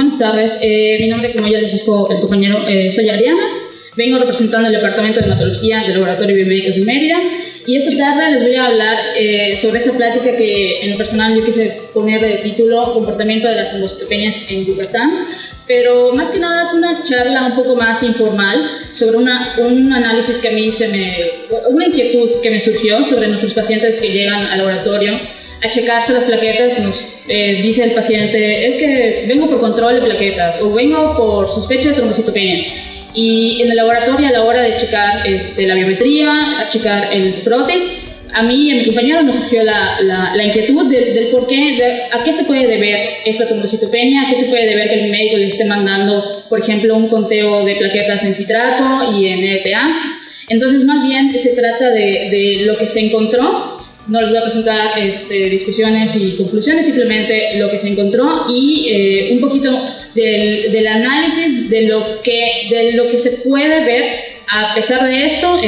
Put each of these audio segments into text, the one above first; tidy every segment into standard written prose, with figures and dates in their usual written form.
buenas tardes. Mi nombre, como ya les dijo el compañero, soy Ariana. Vengo representando el Departamento de Hematología del Laboratorio de Biomédicos de Mérida. Y esta tarde les voy a hablar sobre esta plática que en lo personal yo quise poner de título Comportamiento de las trombocitopenias en Yucatán. Pero más que nada es una charla un poco más informal sobre un análisis que a mí una inquietud que me surgió sobre nuestros pacientes que llegan al laboratorio a checarse las plaquetas. Nos dice el paciente, es que vengo por control de plaquetas o vengo por sospecha de trombocitopenia. Y en el laboratorio, a la hora de checar la biometría, a checar el frotis, a mí y a mi compañero nos surgió la inquietud del por qué, a qué se puede deber esa trombocitopenia, a qué se puede deber que el médico le esté mandando, por ejemplo, un conteo de plaquetas en citrato y en ETA. Entonces, más bien se trata de lo que se encontró. No les voy a presentar discusiones y conclusiones, simplemente lo que se encontró y un poquito del análisis de lo que se puede ver. A pesar de esto,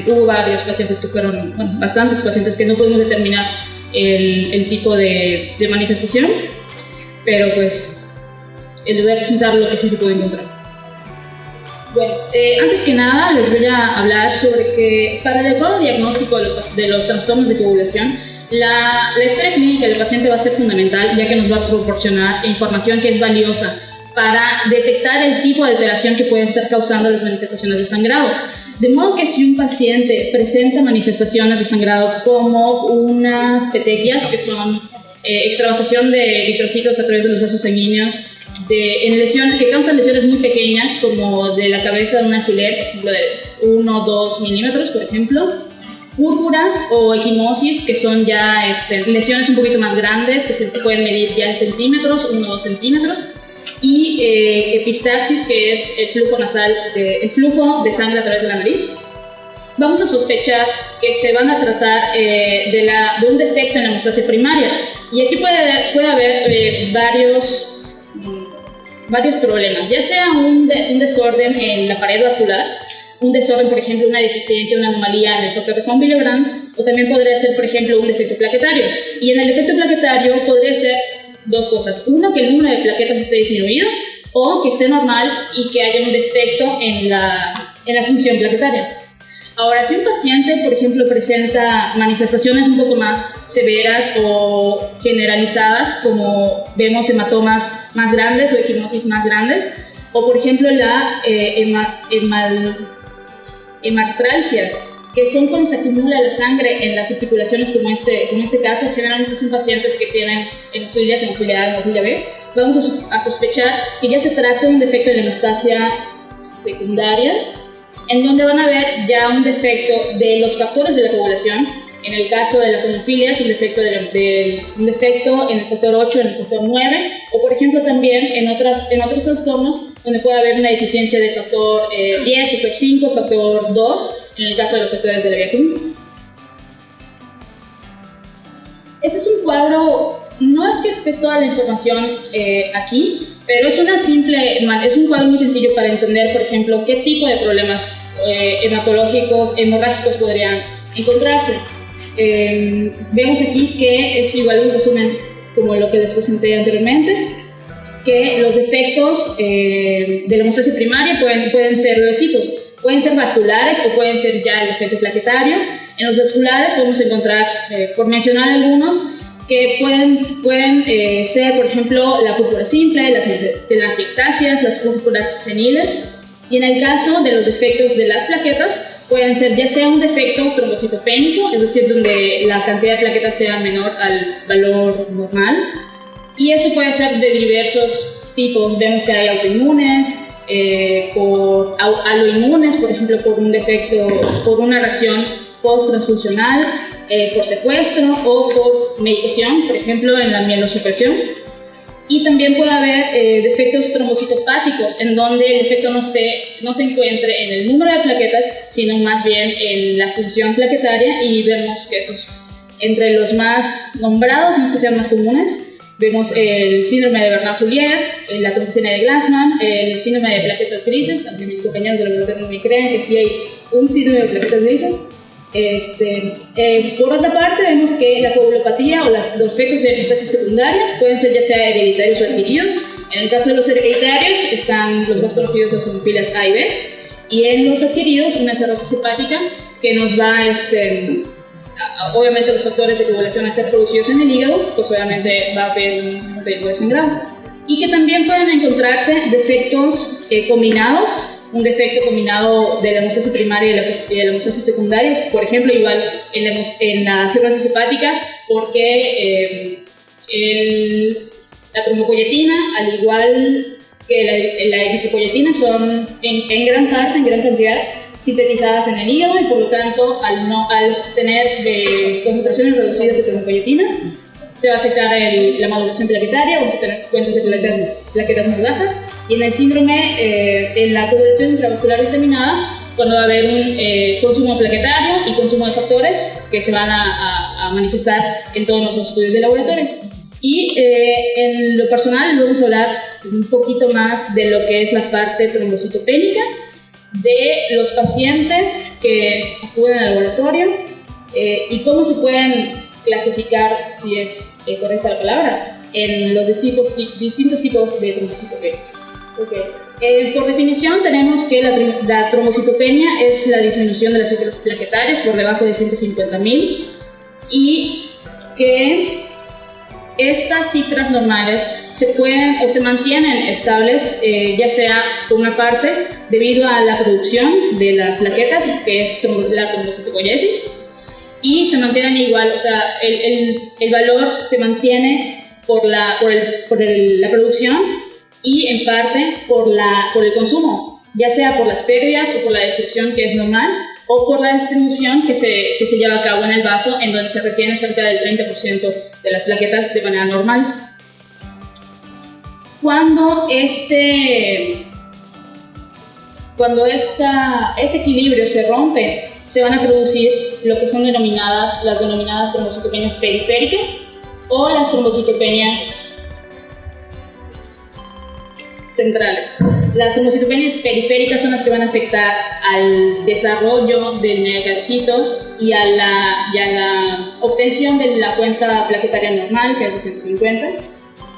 hubo varios pacientes que fueron, bastantes pacientes que no pudimos determinar el tipo de manifestación, pero pues les voy a presentar lo que sí se puede encontrar. Bueno, antes que nada les voy a hablar sobre que para el adecuado diagnóstico de los trastornos de coagulación, la historia clínica del paciente va a ser fundamental, ya que nos va a proporcionar información que es valiosa para detectar el tipo de alteración que puede estar causando las manifestaciones de sangrado. De modo que si un paciente presenta manifestaciones de sangrado como unas petequias, que son extravasación de eritrocitos a través de los vasos sanguíneos, que causan lesiones muy pequeñas, como de la cabeza de un alfiler de 1 o 2 milímetros, por ejemplo, púrpuras o equimosis, que son ya lesiones un poquito más grandes, que se pueden medir ya en centímetros, 1 o 2 centímetros, y epistaxis, que es el flujo de sangre a través de la nariz. Vamos a sospechar que se van a tratar de un defecto en la hemostasia primaria, y aquí puede haber varios problemas, ya sea un desorden en la pared vascular, un desorden, por ejemplo, una deficiencia, una anomalía en el factor de von Willebrand, o también podría ser, por ejemplo, un defecto plaquetario. Y en el defecto plaquetario podría ser dos cosas: uno, que el número de plaquetas esté disminuido, o que esté normal y que haya un defecto en la función plaquetaria. Ahora, si un paciente, por ejemplo, presenta manifestaciones un poco más severas o generalizadas, como vemos hematomas más grandes o equimosis más grandes, o por ejemplo la hemartralgias, que son cuando se acumula la sangre en las articulaciones, como este caso, generalmente son pacientes que tienen hemofilia A, hemofilia B, vamos a sospechar que ya se trata de un defecto de la hemostasia secundaria, en donde van a ver ya un defecto de los factores de la coagulación. En el caso de las hemofilias, un defecto en el factor 8, en el factor 9, o por ejemplo también en otros trastornos donde puede haber una deficiencia de factor 10, factor 5, factor 2, en el caso de los factores de la vía común. Este es un cuadro, no es que esté toda la información aquí, pero es un cuadro muy sencillo para entender, por ejemplo, qué tipo de problemas hematológicos, hemorrágicos podrían encontrarse. Vemos aquí que es igual un resumen como lo que les presenté anteriormente, que los defectos de la hemostasia primaria pueden ser de dos tipos. Pueden ser vasculares o pueden ser ya el defecto plaquetario. En los vasculares podemos encontrar, por mencionar algunos, que pueden ser, por ejemplo, la púrpura simple, las telangiectasias, las púrpuras seniles. Y en el caso de los defectos de las plaquetas, pueden ser ya sea un defecto trombocitopénico, es decir, donde la cantidad de plaquetas sea menor al valor normal. Y esto puede ser de diversos tipos. Vemos que hay autoinmunes, aloinmunes, por ejemplo, por un defecto, por una reacción post-transfusional, por secuestro o por medicación, por ejemplo, en la mielosupresión. Y también puede haber defectos trombocitopáticos, en donde el defecto no se encuentre en el número de plaquetas, sino más bien en la función plaquetaria, y vemos que esos, entre los más nombrados, no es que sean más comunes, vemos el síndrome de Bernard-Soulier, la trombocitopenia de Glassman, el síndrome de plaquetas grises, aunque mis compañeros de laboratorio no me crean que sí hay un síndrome de plaquetas grises. Por otra parte, vemos que la coagulopatía o los defectos de hemostasia secundaria pueden ser ya sea hereditarios o adquiridos, En el caso de los hereditarios están los más conocidos, eosinofilas A y B, y en los adquiridos una cirrosis hepática que nos va, obviamente los factores de coagulación a ser producidos en el hígado, pues obviamente va a haber un riesgo de sangrado. Y que también pueden encontrarse defectos combinados, un defecto combinado de la hemostasis primaria y de la hemostasis secundaria, por ejemplo, igual en la cirrosis hepática, porque la trombopoyetina, al igual que la eritropoyetina, son en gran cantidad sintetizadas en el hígado, y por lo tanto, al tener concentraciones reducidas de trombopoyetina, se va a afectar la maduración plaquetaria, vamos a tener cuentas de plaquetas muy bajas, y en el síndrome, en la coagulación intravascular diseminada, cuando va a haber un consumo plaquetario y consumo de factores que se van a manifestar en todos nuestros estudios de laboratorio. Y en lo personal vamos a hablar un poquito más de lo que es la parte trombocitopénica de los pacientes que acuden al laboratorio y cómo se pueden clasificar, si es correcta la palabra, en los distintos tipos de trombocitopenias. Okay. Por definición tenemos que la trombocitopenia es la disminución de las células plaquetarias por debajo de 150.000 y que estas cifras normales se pueden o se mantienen estables, ya sea por una parte debido a la producción de las plaquetas, que es la trombocitopoiesis, y se mantienen igual, o sea, el valor se mantiene por la producción y en parte por el consumo, ya sea por las pérdidas o por la destrucción, que es normal, o por la distribución que se lleva a cabo en el vaso, en donde se retiene cerca del 30% de las plaquetas de manera normal. Cuando este equilibrio se rompe, se van a producir lo que son las denominadas trombocitopenias periféricas o las trombocitopenias centrales. Las trombocitopenias periféricas son las que van a afectar al desarrollo del megacarciito y a la obtención de la cuenta plaquetaria normal, que es de 150.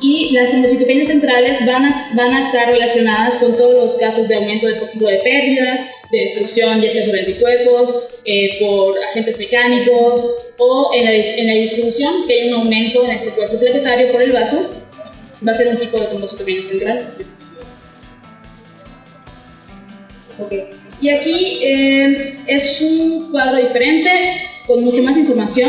Y las trombocitopenias centrales van a estar relacionadas con todos los casos de aumento de pérdidas, de destrucción, ya sea por anticuerpos, por agentes mecánicos o en la distribución, que hay un aumento en el secuestro plaquetario por el vaso, va a ser un tipo de trombocitopenia central. Okay. Y aquí es un cuadro diferente, con mucha más información.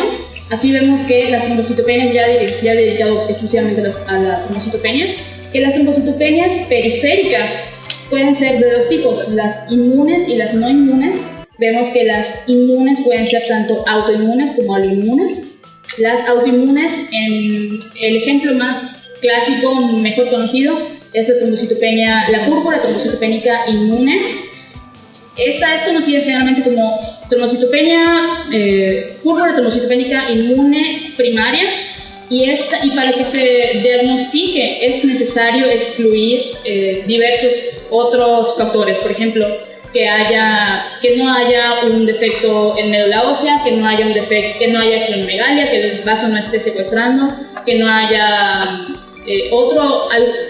Aquí vemos que las trombocitopenias, ya dedicado exclusivamente a las trombocitopenias, que las trombocitopenias periféricas pueden ser de dos tipos, las inmunes y las no inmunes. Vemos que las inmunes pueden ser tanto autoinmunes como autoinmunes. Las autoinmunes, el ejemplo más clásico, mejor conocido, es la púrpura trombocitopénica inmune. Esta es conocida generalmente como púrpura trombocitopénica inmune primaria, y para que se diagnostique es necesario excluir diversos otros factores, por ejemplo, que no haya un defecto en médula ósea, que no haya esplenomegalia, que el vaso no esté secuestrando, que no haya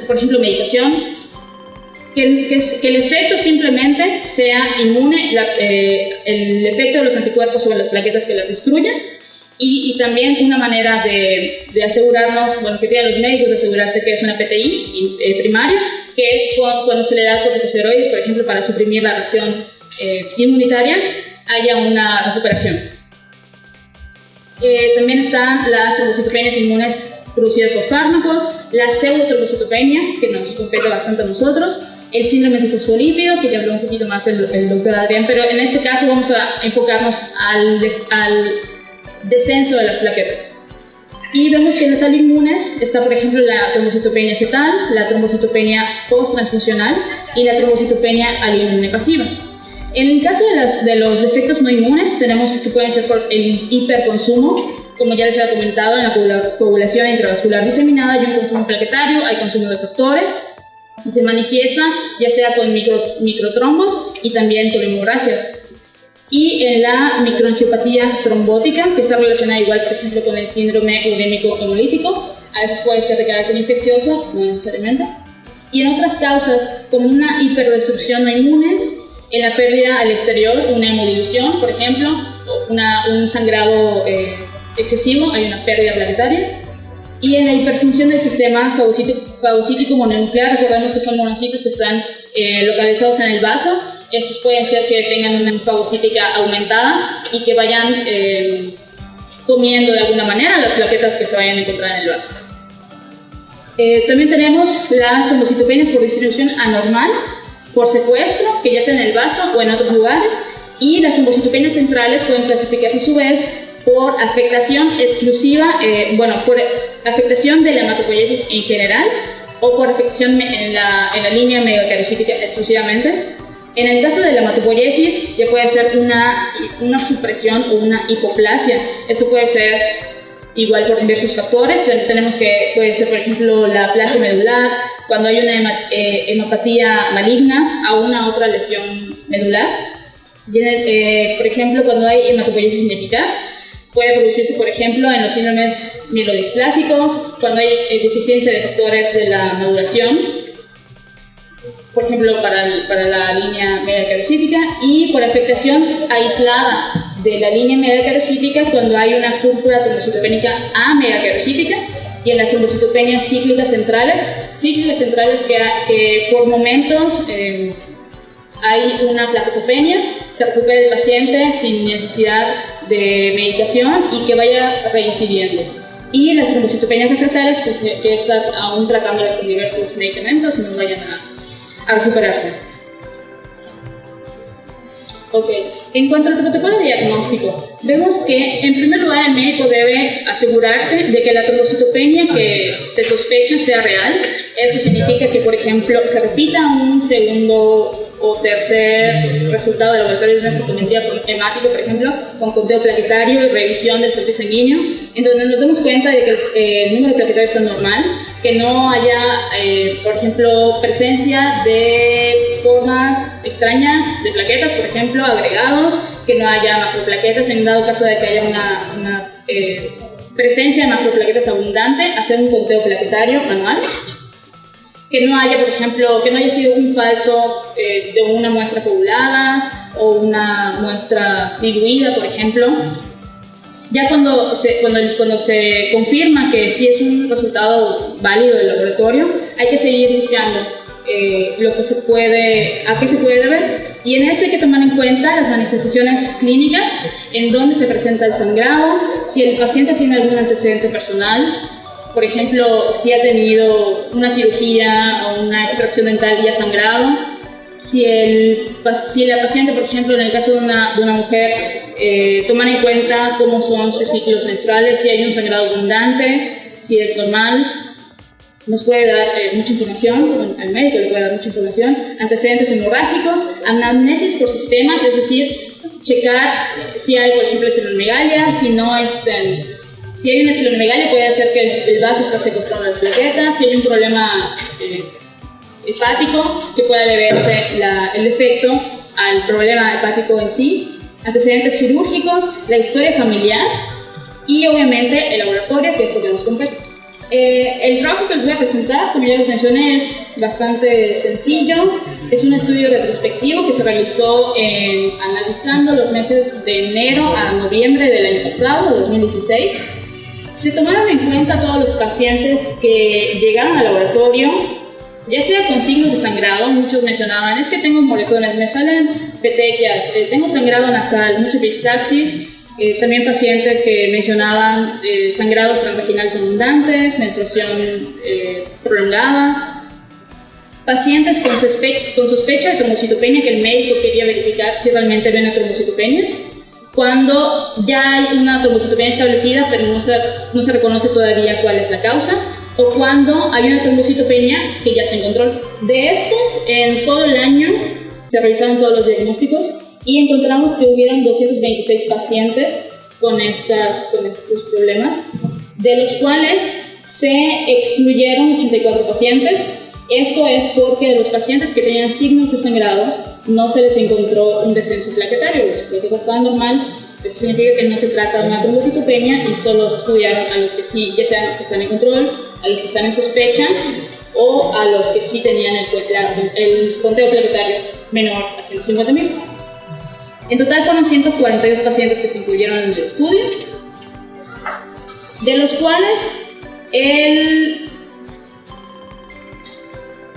por ejemplo, medicación. Que el efecto simplemente sea inmune, el efecto de los anticuerpos sobre las plaquetas que las destruyan, y también una manera de asegurarnos, que tienen los médicos, de asegurarse que es una PTI primaria, que es cuando se le da corticosteroides, por ejemplo, para suprimir la reacción inmunitaria, haya una recuperación. También están las trombocitopenias inmunes producidas por fármacos, la pseudotrombocitopenia, que nos compete bastante a nosotros, el síndrome de fosfolípido, que ya habló un poquito más el doctor Adrián, pero en este caso vamos a enfocarnos al descenso de las plaquetas. Y vemos que en las autoinmunes está, por ejemplo, la trombocitopenia fetal, la trombocitopenia post-transfusional y la trombocitopenia autoinmune pasiva. En el caso de los defectos no inmunes, tenemos que pueden ser por el hiperconsumo, como ya les había comentado, en la coagulación intravascular diseminada hay un consumo plaquetario, hay consumo de factores, y se manifiesta ya sea con microtrombos y también con hemorragias. Y en la microangiopatía trombótica, que está relacionada igual, por ejemplo, con el síndrome urémico hemolítico, a veces puede ser de carácter infeccioso, no necesariamente. y en otras causas, como una hiperdestrucción no inmune, en la pérdida al exterior, una hemodilución, por ejemplo, o un sangrado excesivo, hay una pérdida plaquetaria. Y en la hiperfunción del sistema fagocítico mononuclear, recordemos que son monocitos que están localizados en el vaso. Estos pueden ser que tengan una fagocítica aumentada y que vayan comiendo de alguna manera las plaquetas que se vayan a encontrar en el vaso. También tenemos las trombocitopenias por distribución anormal, por secuestro, que ya sea en el vaso o en otros lugares, y las trombocitopenias centrales pueden clasificarse a su vez por afectación exclusiva, por afectación de la hematopoiesis en general o por afectación en la línea megakaryocytica exclusivamente. En el caso de la hematopoiesis ya puede ser una supresión o una hipoplasia. Esto puede ser igual por diversos factores. Tenemos que puede ser, por ejemplo, la plasia medular, cuando hay una hemopatía maligna a una otra lesión medular. Por ejemplo, cuando hay hematopoiesis ineficaz, puede producirse, por ejemplo, en los síndromes mielodisplásicos, cuando hay deficiencia de factores de la maduración, por ejemplo, para la línea megakaryocytica, y por afectación aislada de la línea megakaryocytica cuando hay una púrpura trombocitopénica amegakaryocytica, y en las trombocitopenias cíclicas centrales que por momentos hay una plaquetopenia, se recupera el paciente sin necesidad de medicación y que vaya reincidiendo. Y las trombocitopenias refractarias, pues que estas aún tratándolas con diversos medicamentos no vayan a recuperarse. Ok, en cuanto al protocolo diagnóstico, vemos que en primer lugar el médico debe asegurarse de que la trombocitopenia que se sospecha sea real. Eso significa que, por ejemplo, se repita un segundo o tercer resultado de laboratorio de una citometría hemática, por ejemplo, con conteo plaquetario y revisión del perfil sanguíneo, en donde nos damos cuenta de que el número plaquetario está normal, que no haya, por ejemplo, presencia de formas extrañas de plaquetas, por ejemplo, agregados, que no haya macroplaquetas, en dado caso de que haya una presencia de macroplaquetas abundante, hacer un conteo plaquetario manual. Que no haya, por ejemplo, que no haya sido un falso de una muestra coagulada o una muestra diluida, por ejemplo. Ya cuando se confirma que sí es un resultado válido del laboratorio, hay que seguir buscando a qué se puede deber. Y en esto hay que tomar en cuenta las manifestaciones clínicas, en dónde se presenta el sangrado, si el paciente tiene algún antecedente personal. Por ejemplo, si ha tenido una cirugía o una extracción dental y ha sangrado, si la paciente, por ejemplo, en el caso de una mujer, tomar en cuenta cómo son sus ciclos menstruales, si hay un sangrado abundante, si es normal, nos puede dar mucha información, al médico le puede dar mucha información, antecedentes hemorrágicos, anamnesis por sistemas, es decir, checar si hay, por ejemplo, esplenomegalia, si hay una esplenomegalia puede ser que el vaso está secuestrando las plaquetas, si hay un problema hepático que pueda deberse el efecto al problema hepático en sí, antecedentes quirúrgicos, la historia familiar y obviamente el laboratorio, que es lo que nos compete. El trabajo que les voy a presentar, como ya les mencioné, es bastante sencillo. Es un estudio retrospectivo que se realizó analizando los meses de enero a noviembre del año pasado, de 2016. Se tomaron en cuenta todos los pacientes que llegaron al laboratorio, ya sea con signos de sangrado. Muchos mencionaban, es que tengo moretones, me salen petequias, tengo sangrado nasal, mucha epistaxis. También pacientes que mencionaban sangrados transvaginales abundantes, menstruación prolongada. Pacientes con sospecha de trombocitopenia, que el médico quería verificar si realmente había una trombocitopenia. Cuando ya hay una trombocitopenia establecida, pero no se reconoce todavía cuál es la causa, o cuando hay una trombocitopenia que ya está en control. De estos, en todo el año se realizaron todos los diagnósticos y encontramos que hubieron 226 pacientes con estos problemas, de los cuales se excluyeron 84 pacientes. Esto es porque de los pacientes que tenían signos de sangrado no se les encontró un descenso plaquetario, los plaquetas estaban normal. Eso significa que no se trata de una trombocitopenia y solo se estudiaron a los que sí, ya sean los que están en control, a los que están en sospecha o a los que sí tenían el conteo plaquetario menor a 150.000. En total fueron 142 pacientes que se incluyeron en el estudio, de los cuales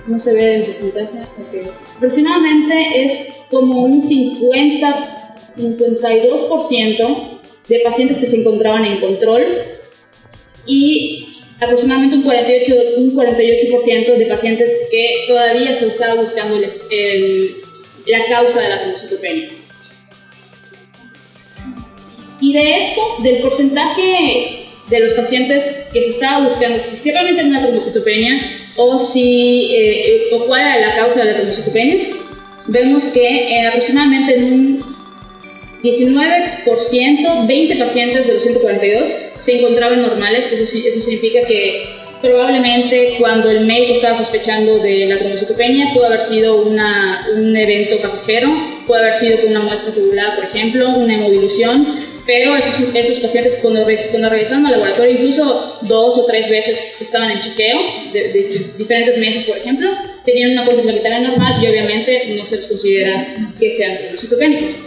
no se ve el porcentaje, okay, aproximadamente es como un 52% de pacientes que se encontraban en control y aproximadamente un 48% de pacientes que todavía se estaba buscando la causa de la trombocitopenia. Y de estos, del porcentaje de los pacientes que se estaba buscando si realmente era una trombocitopenia o cuál era la causa de la trombocitopenia, vemos que aproximadamente en un 19%, 20 pacientes de los 142 se encontraban normales. Eso significa que probablemente cuando el médico estaba sospechando de la trombocitopenia pudo haber sido un evento pasajero, puede haber sido con una muestra tubular, por ejemplo, una hemodilución, pero esos pacientes cuando regresaron al laboratorio, incluso 2 o 3 veces estaban en chequeo de diferentes meses, por ejemplo, tenían una cuenta plaquetaria normal y obviamente no se les considera que sean trombocitopénicos.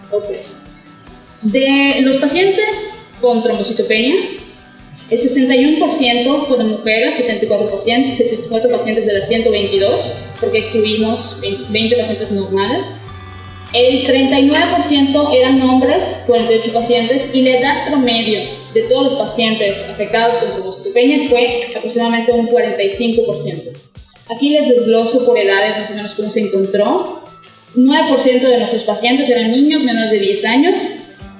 Okay. De los pacientes con trombocitopenia, el 61% fueron mujeres, 74 pacientes de las 122, porque excluimos 20 pacientes normales. El 39% eran hombres, 48 pacientes, y la edad promedio de todos los pacientes afectados con trombocitopenia fue aproximadamente un 45%. Aquí les desgloso por edades más o menos cómo se encontró. 9% de nuestros pacientes eran niños menores de 10 años,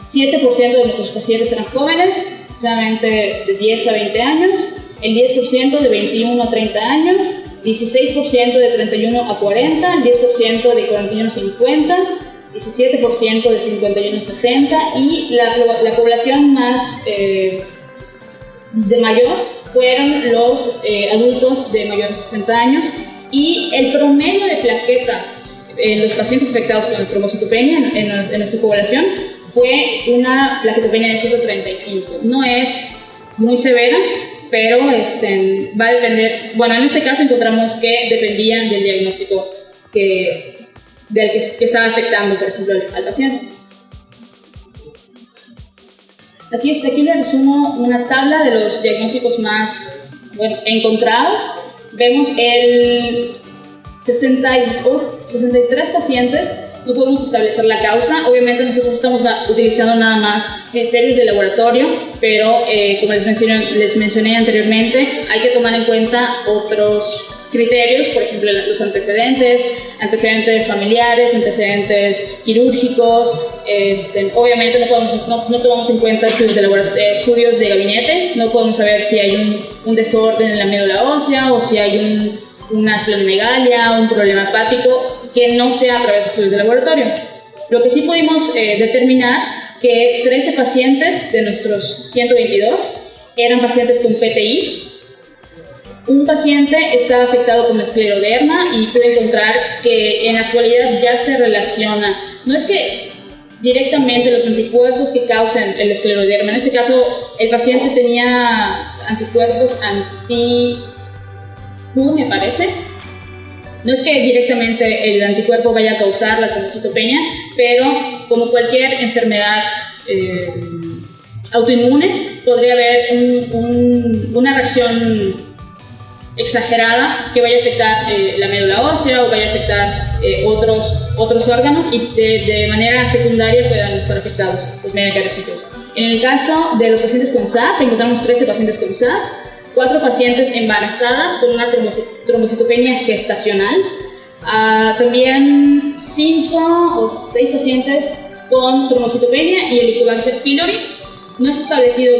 7% de nuestros pacientes eran jóvenes, aproximadamente de 10 a 20 años, el 10% de 21 a 30 años, 16% de 31 a 40, el 10% de 41 a 50, 17% de 51 a 60 y la población más de mayor fueron los adultos de mayores de 60 años y el promedio de plaquetas en los pacientes afectados con trombocitopenia en nuestra población fue una plaquetopenia de 135. No es muy severa, pero va a depender. Bueno, en este caso encontramos que dependían del diagnóstico que estaba afectando, por ejemplo, al paciente. Aquí les resumo una tabla de los diagnósticos más encontrados. Vemos el 63 pacientes, no podemos establecer la causa. Obviamente nosotros estamos utilizando nada más criterios de laboratorio, pero como les mencioné anteriormente, hay que tomar en cuenta otros criterios, por ejemplo los antecedentes familiares, antecedentes quirúrgicos. Obviamente no tomamos en cuenta estudios de gabinete, no podemos saber si hay un desorden en la médula ósea o si hay una esplenomegalia, un problema hepático que no sea a través de estudios de laboratorio. Lo que sí pudimos determinar que 13 pacientes de nuestros 122 eran pacientes con PTI. Un paciente estaba afectado con escleroderma y pude encontrar que en la actualidad ya se relaciona, no es que directamente los anticuerpos que causan el escleroderma, en este caso el paciente tenía anticuerpos me parece. No es que directamente el anticuerpo vaya a causar la trombocitopenia, pero como cualquier enfermedad autoinmune, podría haber una reacción exagerada que vaya a afectar la médula ósea o vaya a afectar otros órganos y de manera secundaria puedan estar afectados los megacaricitos. En el caso de los pacientes con SAP, encontramos 13 pacientes con SAP, 4 pacientes embarazadas con una trombocitopenia gestacional, también 5 o 6 pacientes con trombocitopenia y Helicobacter pylori. No es establecido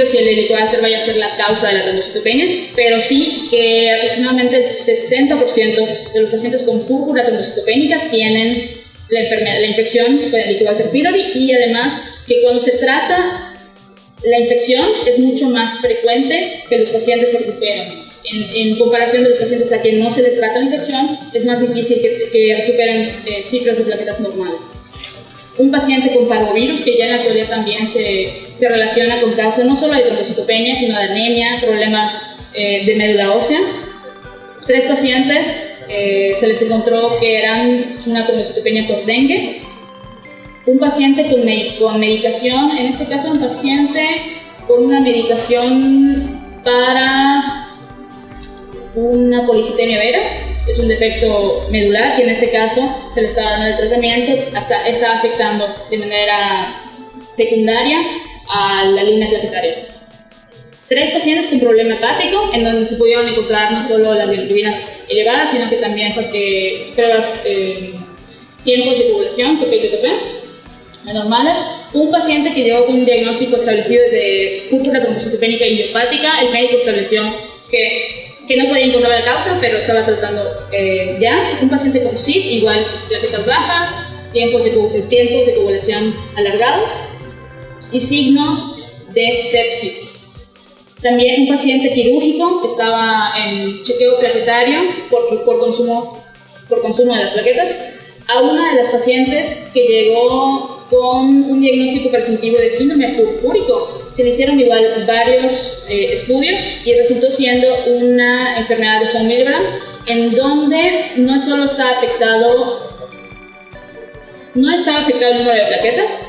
si el Helicobacter vaya a ser la causa de la trombocitopenia, pero sí que aproximadamente el 60% de los pacientes con púrpura trombocitopénica tienen la infección con Helicobacter pylori y además que cuando se trata la infección es mucho más frecuente que los pacientes se recuperan. En comparación de los pacientes a quien no se les trata la infección, es más difícil que recuperen cifras de plaquetas normales. un paciente con parvovirus, que ya en la actualidad también se relaciona con causas no solo de trombocitopenia, sino de anemia, problemas de médula ósea. 3 pacientes se les encontró que eran una trombocitopenia por dengue. Un paciente con medicación, en este caso un paciente con una medicación para una policitemia vera, es un defecto medular y en este caso se le estaba dando el tratamiento, estaba afectando de manera secundaria a la línea plaquetaria. 3 pacientes con problema hepático, en donde se pudieron encontrar no solo las bilirrubinas elevadas, sino que también pruebas, tiempos de coagulación, TP y TTP, anormales. Un paciente que llegó con un diagnóstico establecido de púrpura trombocitopénica idiopática, el médico estableció que no podía encontrar la causa, pero estaba tratando ya. Un paciente con SID, igual plaquetas bajas, tiempos de coagulación alargados y signos de sepsis. También un paciente quirúrgico estaba en chequeo plaquetario por consumo de las plaquetas. A una de las pacientes que llegó con un diagnóstico presuntivo de síndrome purpúrico, se le hicieron igual varios estudios y resultó siendo una enfermedad de von Willebrand, en donde no solo estaba afectado el número de plaquetas,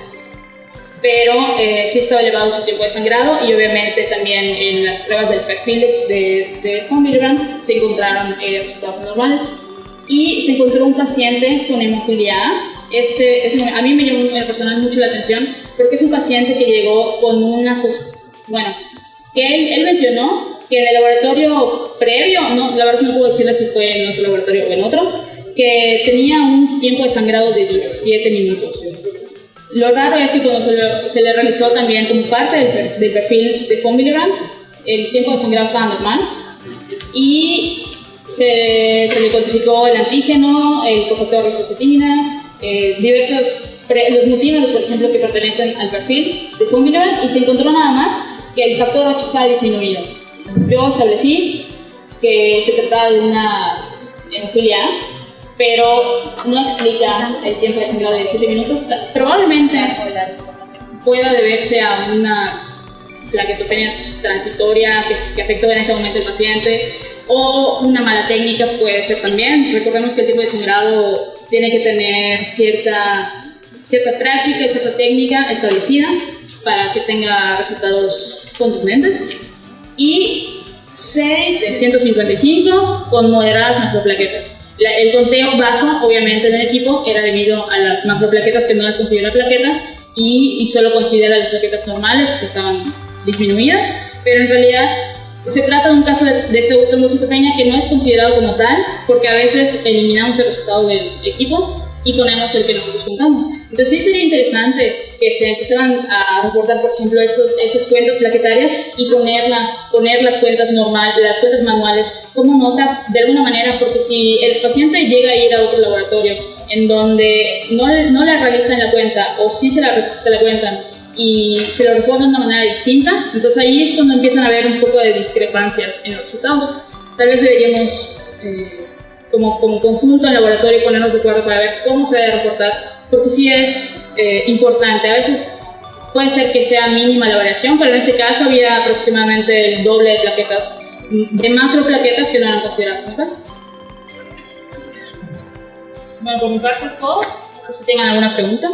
pero sí estaba elevado su tiempo de sangrado y obviamente también en las pruebas del perfil de von Willebrand se encontraron resultados anormales. Y se encontró un paciente con hemofilia A. A mí me llamó en personal mucho la atención porque es un paciente que llegó con que él mencionó que en el laboratorio previo, la verdad no puedo decirle si fue en nuestro laboratorio o en otro, que tenía un tiempo de sangrado de 17 minutos. Lo raro es que cuando se le realizó también como parte del perfil de von Willebrand, el tiempo de sangrado estaba normal y se le cuantificó el antígeno, el cofactor rizocetina, los multímeros, por ejemplo, que pertenecen al perfil de von Willebrand, y se encontró nada más que el factor 8 estaba disminuido. Yo establecí que se trataba de una hemofilia A, pero no explica el tiempo de sangrado de 17 minutos. Probablemente pueda deberse a una plaquetopenia transitoria que afectó en ese momento al paciente, o una mala técnica puede ser también. Recordemos que el tipo de sangrado tiene que tener cierta práctica y cierta técnica establecida para que tenga resultados contundentes. Y 6 de 155 con moderadas macroplaquetas. El conteo bajo, obviamente, del equipo era debido a las macroplaquetas, que no las considera plaquetas, y solo considera las plaquetas normales que estaban disminuidas, pero en realidad se trata de un caso de pseudotrombocitopenia que no es considerado como tal, porque a veces eliminamos el resultado del equipo y ponemos el que nosotros contamos. Entonces sí sería interesante que se empezaran a reportar, por ejemplo, estas cuentas plaquetarias y poner las cuentas las cuentas manuales como nota de alguna manera, porque si el paciente llega a ir a otro laboratorio en donde no la realizan la cuenta, o sí se la cuentan y se lo reportan de una manera distinta, entonces ahí es cuando empiezan a haber un poco de discrepancias en los resultados. Tal vez deberíamos como conjunto en laboratorio ponernos de acuerdo para ver cómo se debe reportar, porque sí es importante. A veces puede ser que sea mínima la variación, pero en este caso había aproximadamente el doble de plaquetas, de macroplaquetas, que no eran consideradas como tal. Bueno, por mi parte es todo. No sé si tengan alguna pregunta.